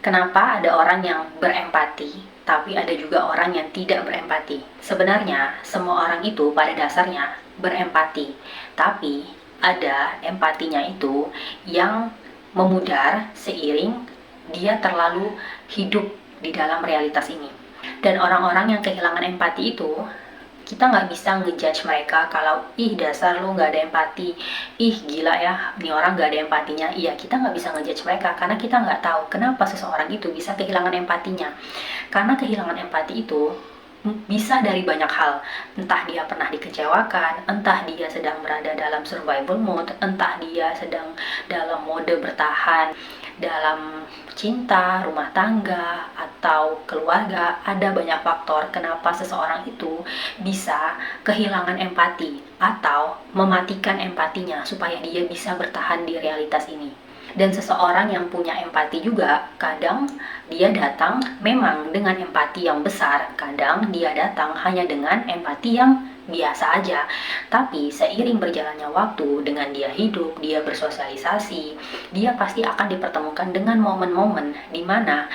Kenapa ada orang yang berempati, tapi ada juga orang yang tidak berempati? Sebenarnya, semua orang itu pada dasarnya berempati, tapi ada empatinya itu yang memudar seiring dia terlalu hidup di dalam realitas ini. Dan orang-orang yang kehilangan empati itu, kita nggak bisa ngejudge mereka kalau ih dasar lu nggak ada empati, ih gila ya ini orang nggak ada empatinya. Iya, kita nggak bisa ngejudge mereka karena kita nggak tahu kenapa seseorang itu bisa kehilangan empatinya. Karena kehilangan empati itu bisa dari banyak hal, entah dia pernah dikecewakan, entah dia sedang berada dalam survival mode, entah dia sedang dalam mode bertahan dalam cinta, rumah tangga, atau keluarga. Ada banyak faktor kenapa seseorang itu bisa kehilangan empati atau mematikan empatinya supaya dia bisa bertahan di realitas ini. Dan seseorang yang punya empati juga, kadang dia datang memang dengan empati yang besar, kadang dia datang hanya dengan empati yang biasa aja. Tapi seiring berjalannya waktu, dengan dia hidup, dia bersosialisasi, dia pasti akan dipertemukan dengan momen-momen di mana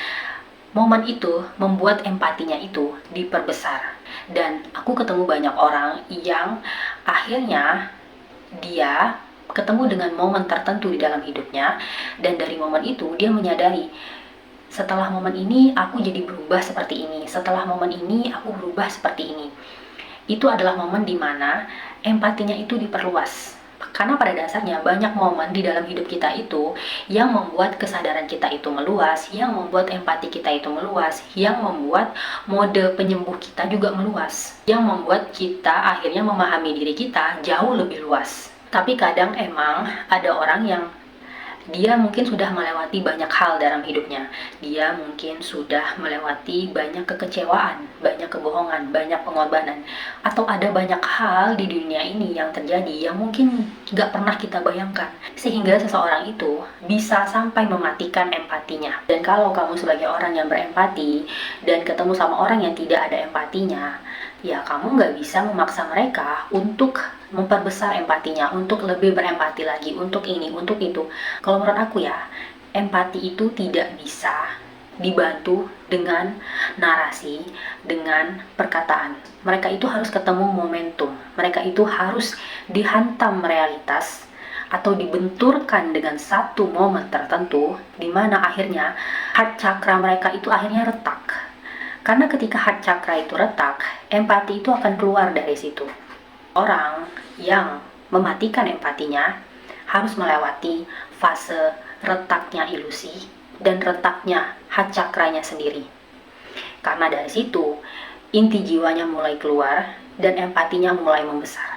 momen itu membuat empatinya itu diperbesar. Dan aku ketemu banyak orang yang akhirnya dia ketemu dengan momen tertentu di dalam hidupnya, dan dari momen itu dia menyadari, setelah momen ini aku jadi berubah seperti ini, setelah momen ini aku berubah seperti ini. Itu adalah momen dimana empatinya itu diperluas. Karena pada dasarnya banyak momen di dalam hidup kita itu yang membuat kesadaran kita itu meluas, yang membuat empati kita itu meluas, yang membuat mode penyembuh kita juga meluas, yang membuat kita akhirnya memahami diri kita jauh lebih luas. Tapi kadang emang ada orang yang dia mungkin sudah melewati banyak hal dalam hidupnya. Dia mungkin sudah melewati banyak kekecewaan, banyak kebohongan, banyak pengorbanan. Atau ada banyak hal di dunia ini yang terjadi yang mungkin gak pernah kita bayangkan. Sehingga seseorang itu bisa sampai mematikan empatinya. Dan kalau kamu sebagai orang yang berempati dan ketemu sama orang yang tidak ada empatinya, ya kamu gak bisa memaksa mereka untuk memperbesar empatinya, untuk lebih berempati lagi, untuk ini, untuk itu. Kalau menurut aku ya, empati itu tidak bisa dibantu dengan narasi, dengan perkataan. Mereka itu harus ketemu momentum, mereka itu harus dihantam realitas atau dibenturkan dengan satu momen tertentu di mana akhirnya heart chakra mereka itu akhirnya retak. Karena ketika heart chakra itu retak, empati itu akan keluar dari situ. Orang yang mematikan empatinya harus melewati fase retaknya ilusi dan retaknya heart chakranya sendiri. Karena dari situ inti jiwanya mulai keluar dan empatinya mulai membesar.